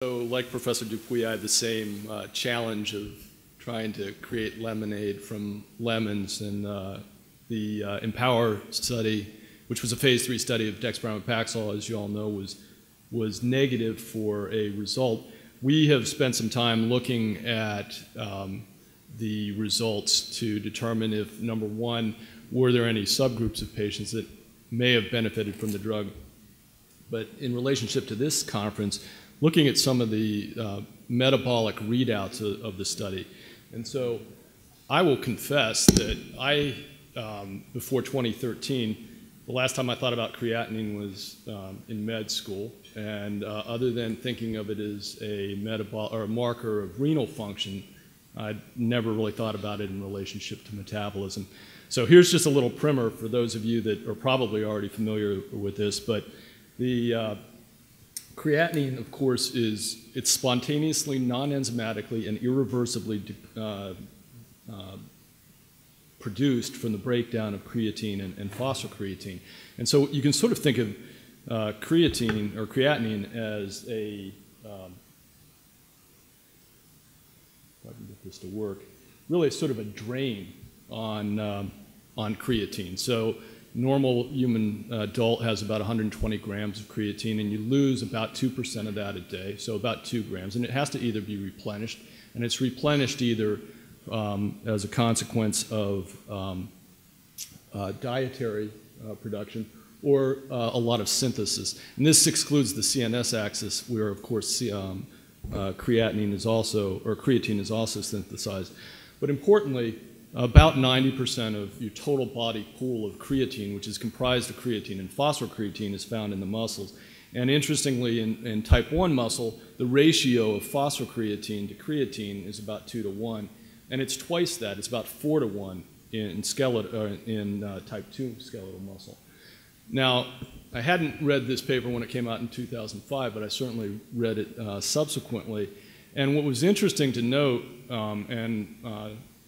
So, like Professor Dupuy, I had the same challenge of trying to create lemonade from lemons, and the Empower study, which was a phase 3 study of dexpramipexole, as you all know, was negative for a result. We have spent some time looking at the results to determine if, number one, were there any subgroups of patients that may have benefited from the drug. But in relationship to this conference, looking at some of the metabolic readouts of the study. And so I will confess that before 2013, the last time I thought about creatinine was in med school, and other than thinking of it as a metabolic or a marker of renal function, I'd never really thought about it in relationship to metabolism. So here's just a little primer for those of you that are probably already familiar with this, but the creatinine, of course, it's spontaneously, non-enzymatically, and irreversibly produced from the breakdown of creatine and phosphocreatine. And so you can sort of think of creatine or creatinine as a, if I can get this to work, really sort of a drain on creatine. So normal human adult has about 120 grams of creatine, and you lose about 2% of that a day, so about 2 grams. And it has to either be replenished, and it's replenished either as a consequence of dietary production or a lot of synthesis. And this excludes the CNS axis, where, of course, creatine is also synthesized. But importantly, about 90% of your total body pool of creatine, which is comprised of creatine and phosphocreatine, is found in the muscles. And interestingly, in type 1 muscle, the ratio of phosphocreatine to creatine is about 2 to 1. And it's twice that. It's about 4 to 1 in type 2 skeletal muscle. Now, I hadn't read this paper when it came out in 2005, but I certainly read it subsequently. And what was interesting to note,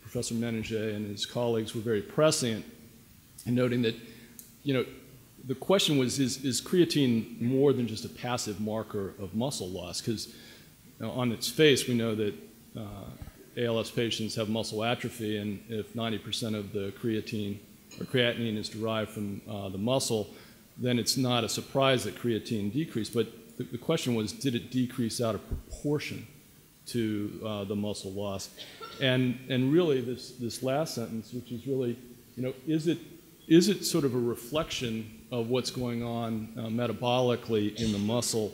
Professor Meninger and his colleagues were very prescient in noting that, the question was, is creatine more than just a passive marker of muscle loss? Because on its face, we know that ALS patients have muscle atrophy, and if 90% of the creatine or creatinine is derived from the muscle, then it's not a surprise that creatine decreased. But the question was, did it decrease out of proportion to the muscle loss? And really, this last sentence, which is really, is it sort of a reflection of what's going on metabolically in the muscle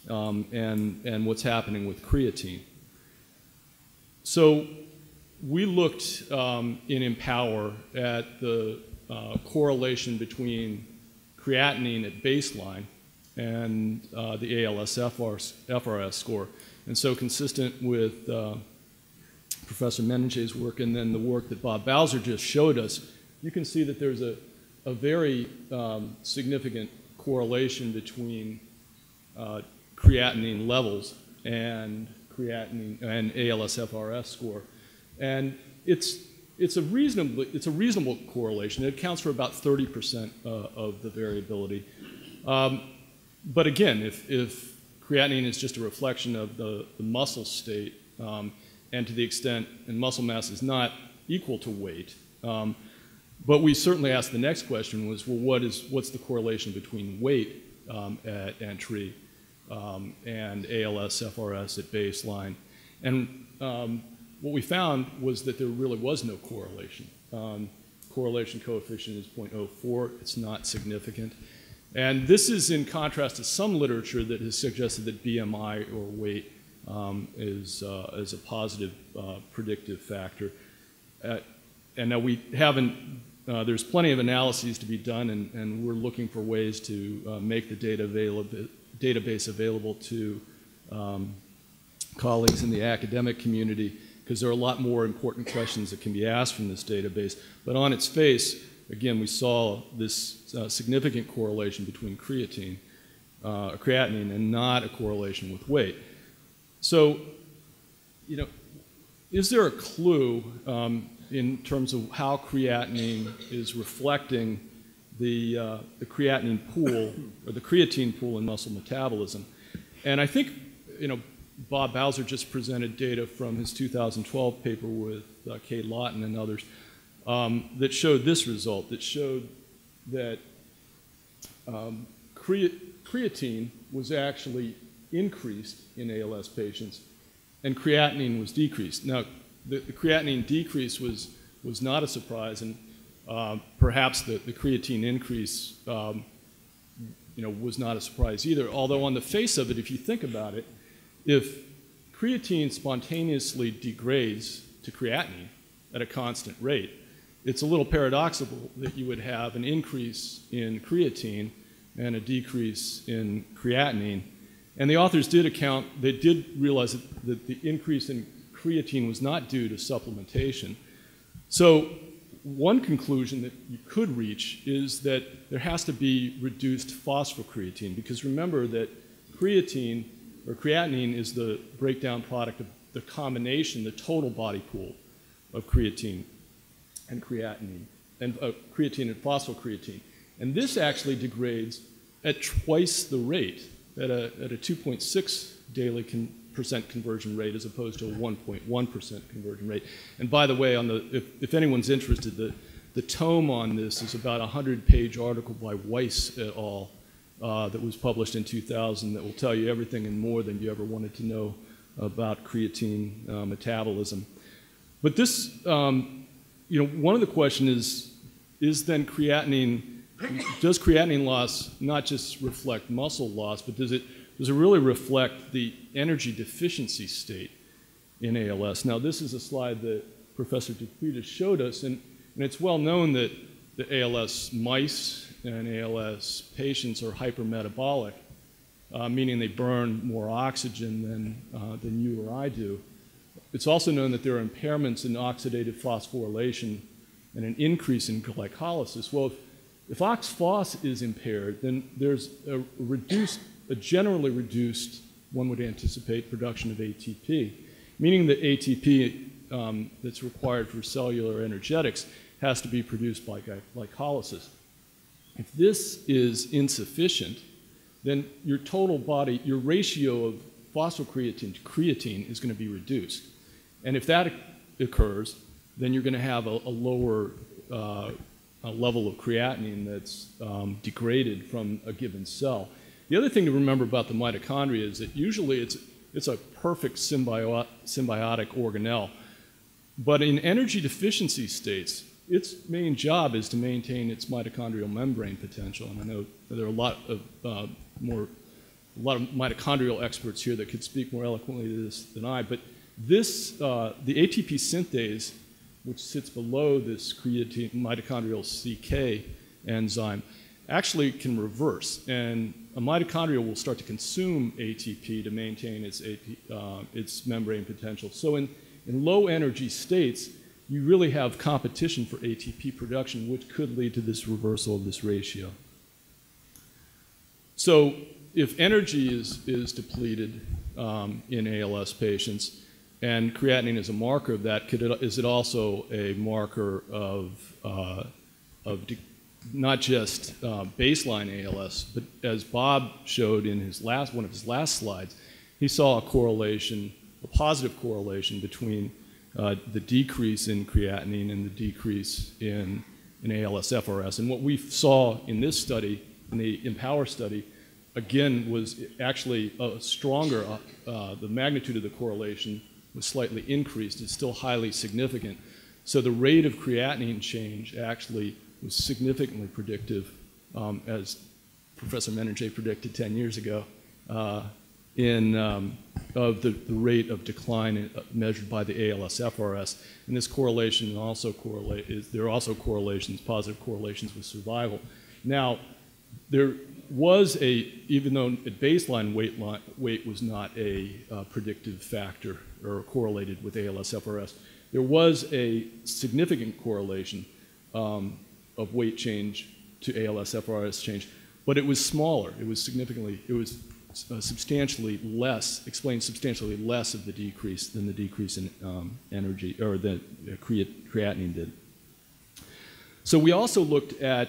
and what's happening with creatine? So we looked in Empower at the correlation between creatinine at baseline and the ALSFRS score. And so consistent with Professor Meninger's work and then the work that Bob Bowser just showed us, you can see that there's a very significant correlation between creatinine levels and creatinine and ALSFRS score. And it's a reasonable correlation. It accounts for about 30% of the variability. But again, if creatinine is just a reflection of the muscle state, and to the extent, and muscle mass is not equal to weight. But we certainly asked the next question was, well, what's the correlation between weight at entry and ALSFRS at baseline? And what we found was that there really was no correlation. Correlation coefficient is 0.04. It's not significant. And this is in contrast to some literature that has suggested that BMI or weight is a positive predictive factor. And now we haven't, there's plenty of analyses to be done, and we're looking for ways to make the database available to colleagues in the academic community, because there are a lot more important questions that can be asked from this database. But on its face, again, we saw this significant correlation between creatinine and not a correlation with weight. So, is there a clue in terms of how creatinine is reflecting the creatinine pool or the creatine pool in muscle metabolism? And I think, Bob Bowser just presented data from his 2012 paper with Kay Lawton and others that showed this result, that showed that creatine was actually increased in ALS patients and creatinine was decreased. Now, the creatinine decrease was not a surprise, and perhaps the creatine increase was not a surprise either, although on the face of it, if you think about it, if creatine spontaneously degrades to creatinine at a constant rate, it's a little paradoxical that you would have an increase in creatine and a decrease in creatinine. And the authors did they did realize that the increase in creatine was not due to supplementation. So one conclusion that you could reach is that there has to be reduced phosphocreatine, because remember that creatine or creatinine is the breakdown product of the combination, the total body pool of creatine and creatinine, and creatine and phosphocreatine. And this actually degrades at twice the rate, at a 2.6 daily percent conversion rate as opposed to a 1.1% conversion rate. And by the way, if anyone's interested, the tome on this is about a 100-page article by Weiss et al. That was published in 2000 that will tell you everything and more than you ever wanted to know about creatine metabolism. But this, one of the questions is then does creatinine loss not just reflect muscle loss, but does it really reflect the energy deficiency state in ALS? Now, this is a slide that Professor Dupuis showed us, and it's well known that the ALS mice and ALS patients are hypermetabolic, meaning they burn more oxygen than you or I do. It's also known that there are impairments in oxidative phosphorylation and an increase in glycolysis. Well, if OXPHOS is impaired, then there's a generally reduced, one would anticipate, production of ATP, meaning that ATP that's required for cellular energetics has to be produced by glycolysis. If this is insufficient, then your total body, your ratio of phosphocreatine to creatine is going to be reduced. And if that occurs, then you're going to have a lower level of creatinine that's degraded from a given cell. The other thing to remember about the mitochondria is that usually it's a perfect symbiotic organelle. But in energy deficiency states, its main job is to maintain its mitochondrial membrane potential. And I know there are a lot of mitochondrial experts here that could speak more eloquently to this than I. But this, the ATP synthase, which sits below this creatine mitochondrial CK enzyme, actually can reverse. And a mitochondria will start to consume ATP to maintain its membrane potential. So in low energy states, you really have competition for ATP production, which could lead to this reversal of this ratio. So if energy is depleted in ALS patients, and creatinine is a marker of that, is it also a marker of not just baseline ALS, but as Bob showed in one of his last slides, he saw a correlation, a positive correlation between the decrease in creatinine and the decrease in ALSFRS. And what we saw in this study, in the EMPOWER study, again, was actually stronger. The magnitude of the correlation was slightly increased. It's still highly significant. So the rate of creatinine change actually was significantly predictive, as Professor Menerje predicted 10 years ago, of the rate of decline measured by the ALSFRS. And this correlation also there are also correlations, positive correlations with survival. Now, there was even though at baseline weight was not a predictive factor or correlated with ALSFRS, there was a significant correlation of weight change to ALSFRS change, but it was smaller. It was substantially less, explained substantially less of the decrease than the decrease in energy, or the creatinine did. So we also looked at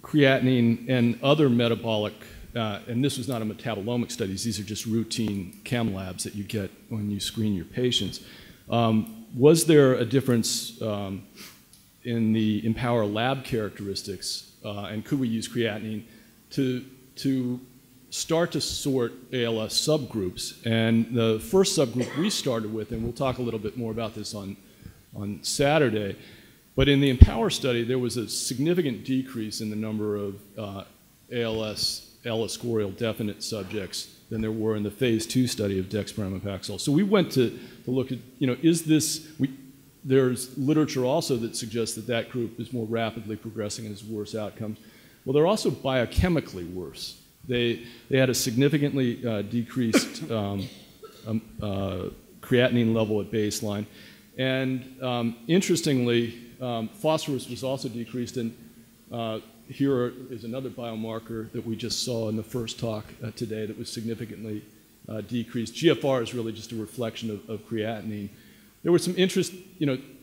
creatinine and other metabolic and this was not a metabolomic studies, these are just routine chem labs that you get when you screen your patients. Was there a difference in the Empower lab characteristics, and could we use creatinine to start to sort ALS subgroups? And the first subgroup we started with, and we'll talk a little bit more about this on Saturday, but in the Empower study, there was a significant decrease in the number of ALS-score definite subjects than there were in the phase 2 study of dexpramipexole. So we went to look at, is this, there's literature also that suggests that that group is more rapidly progressing and has worse outcomes. Well, they're also biochemically worse. They had a significantly decreased creatinine level at baseline. And interestingly, phosphorus was also decreased, and here is another biomarker that we just saw in the first talk today that was significantly decreased. GFR is really just a reflection of creatinine. There was some interest,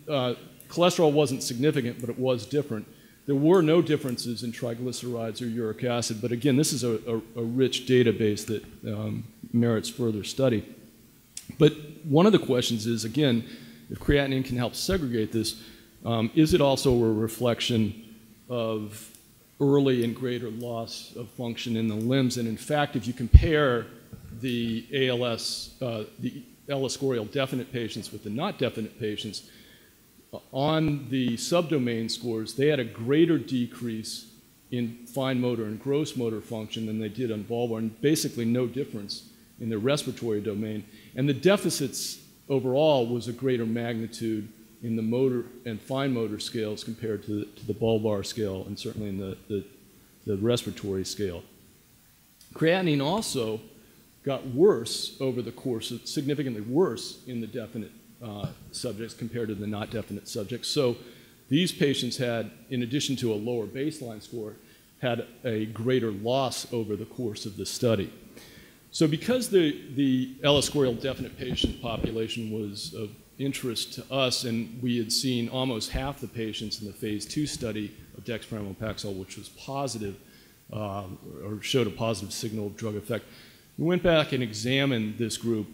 cholesterol wasn't significant, but it was different. There were no differences in triglycerides or uric acid, but again, this is a rich database that merits further study. But one of the questions is, again, if creatinine can help segregate this, is it also a reflection of early and greater loss of function in the limbs? And in fact, if you compare the ALS-score definite patients with the not definite patients, on the subdomain scores, they had a greater decrease in fine motor and gross motor function than they did on bulbar, and basically no difference in their respiratory domain. And the deficits overall was a greater magnitude in the motor and fine motor scales compared to the bulbar scale, and certainly in the respiratory scale. Creatinine also got worse over the course of, significantly worse in the definite subjects compared to the not definite subjects. So these patients had, in addition to a lower baseline score, had a greater loss over the course of the study. So because the ALS-score definite patient population was of interest to us, and we had seen almost half the patients in the phase 2 study of dexpramipexole, which was positive, or showed a positive signal of drug effect, we went back and examined this group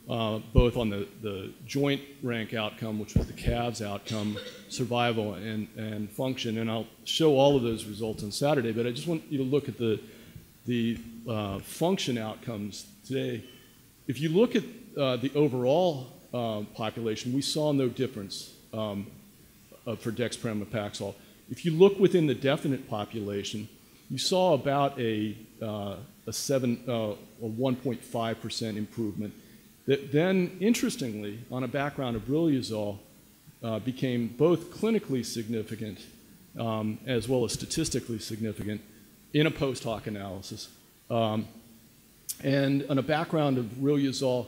both on the joint rank outcome, which was the CAVS outcome, survival, and function. And I'll show all of those results on Saturday, but I just want you to look at the function outcomes today. If you look at the overall population, we saw no difference for dexpramipexole. If you look within the definite population, you saw about a 1.5% improvement that then, interestingly, on a background of riluzole, became both clinically significant as well as statistically significant in a post hoc analysis. And on a background of riluzole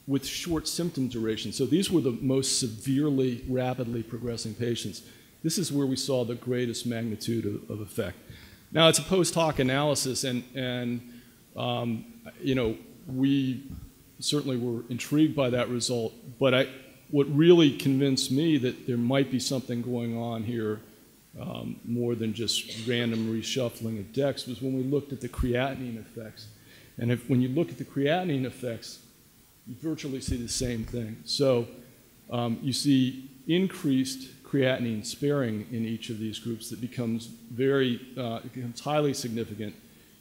with short symptom duration. So these were the most severely, rapidly progressing patients. This is where we saw the greatest magnitude of effect. Now, it's a post hoc analysis, and we certainly were intrigued by that result, but what really convinced me that there might be something going on here more than just random reshuffling of dex was when we looked at the creatinine effects. And when you look at the creatinine effects, you virtually see the same thing. So you see increased creatinine sparing in each of these groups that becomes highly significant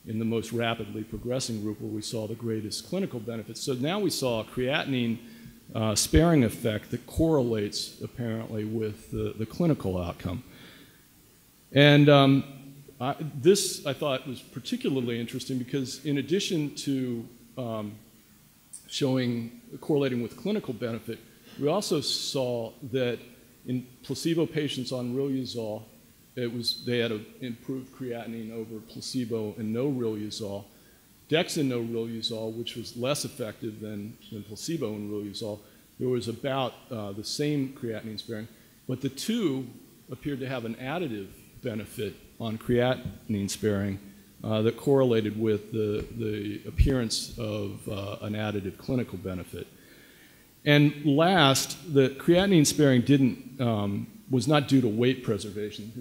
in the most rapidly progressing group where we saw the greatest clinical benefits. So now we saw a creatinine sparing effect that correlates apparently with the clinical outcome. And this I thought was particularly interesting because in addition to correlating with clinical benefit, we also saw that in placebo patients on riluzole, they had an improved creatinine over placebo and no riluzole. Dex and no riluzole, which was less effective than placebo and riluzole, there was about the same creatinine sparing, but the two appeared to have an additive benefit on creatinine sparing that correlated with the appearance of an additive clinical benefit. And last, the creatinine sparing was not due to weight preservation.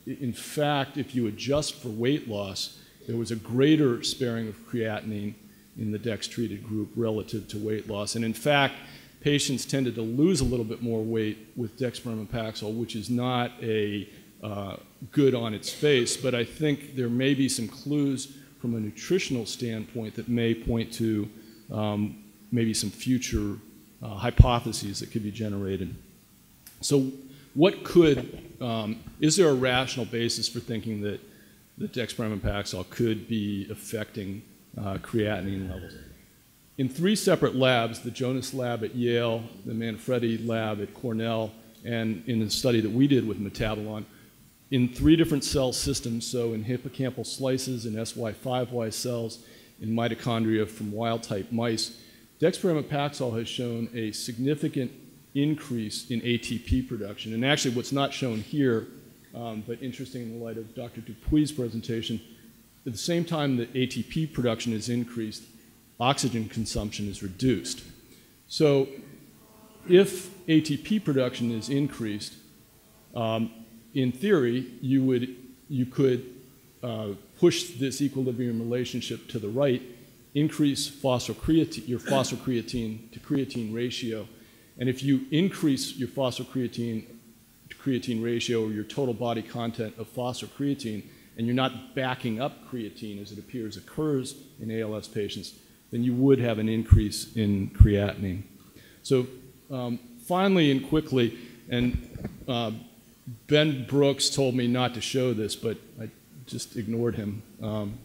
In fact, if you adjust for weight loss, there was a greater sparing of creatinine in the DEX-treated group relative to weight loss. And in fact, patients tended to lose a little bit more weight with dexpramipexole, which is not a good on its face, but I think there may be some clues from a nutritional standpoint that may point to maybe some future hypotheses that could be generated. So what is there a rational basis for thinking that dexpramipexole could be affecting creatinine levels? In 3 separate labs, the Jonas lab at Yale, the Manfredi lab at Cornell, and in a study that we did with Metabolon, in 3 different cell systems, so in hippocampal slices, in SY5Y cells, in mitochondria from wild-type mice, dexpramipexole has shown a significant increase in ATP production. And actually what's not shown here, but interesting in the light of Dr. Dupuy's presentation, at the same time that ATP production is increased, oxygen consumption is reduced. So if ATP production is increased, in theory, you could push this equilibrium relationship to the right, increase your phosphocreatine to creatine ratio, and if you increase your phosphocreatine to creatine ratio or your total body content of phosphocreatine, and you're not backing up creatine as it appears occurs in ALS patients, then you would have an increase in creatinine. So finally and quickly, and Ben Brooks told me not to show this, but I just ignored him.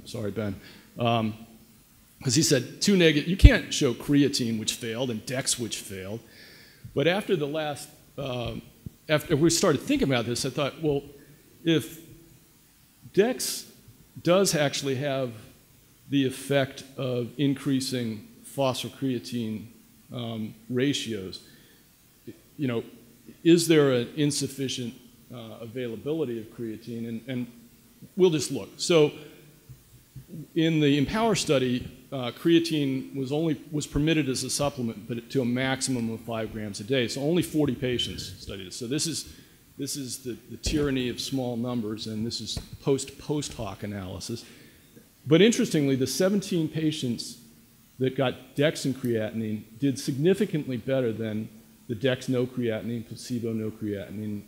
Sorry, Ben. Because he said you can't show creatine, which failed, and dex, which failed. But after we started thinking about this, I thought, well, if dex does actually have the effect of increasing phosphocreatine ratios, is there an insufficient availability of creatine? And we'll just look. So in the Empower study, creatine was permitted as a supplement, but to a maximum of 5 grams a day. So only 40 patients studied it. So this is the tyranny of small numbers, and this is post hoc analysis. But interestingly, the 17 patients that got dex and creatinine did significantly better than the dex no creatinine, placebo no creatinine,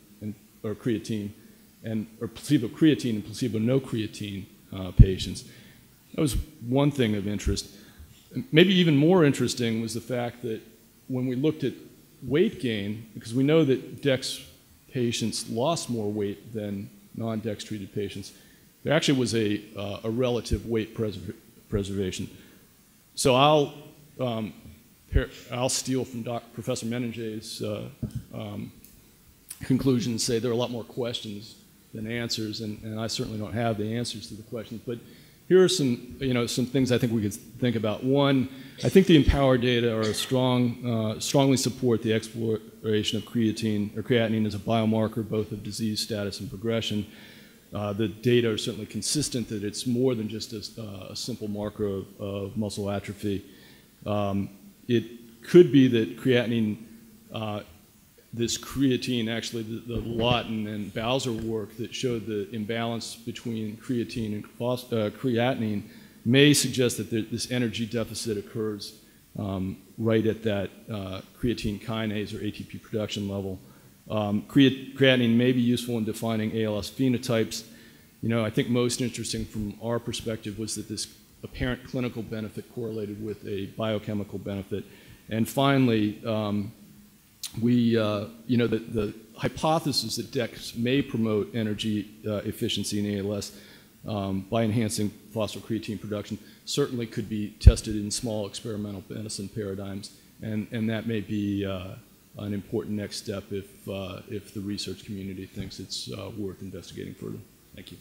or creatine, or placebo creatine and placebo no creatine patients. That was one thing of interest. Maybe even more interesting was the fact that when we looked at weight gain, because we know that dex patients lost more weight than non-dex treated patients, there actually was a relative weight preservation. So I'll steal from Professor Menenge's conclusion and say there are a lot more questions than answers, and I certainly don't have the answers to the questions. But here are some things I think we could think about. One, I think the Empower data are strongly support the exploration of creatinine as a biomarker, both of disease status and progression. The data are certainly consistent that it's more than just a simple marker of muscle atrophy. It could be that creatinine, this creatine, actually the Lawton and Bowser work that showed the imbalance between creatine and creatinine may suggest that this energy deficit occurs right at that creatine kinase or ATP production level. Creatinine may be useful in defining ALS phenotypes. I think most interesting from our perspective was that this apparent clinical benefit correlated with a biochemical benefit. And finally, the hypothesis that DEX may promote energy efficiency in ALS by enhancing phosphocreatine production certainly could be tested in small experimental medicine paradigms, and that may be an important next step if the research community thinks it's worth investigating further. Thank you.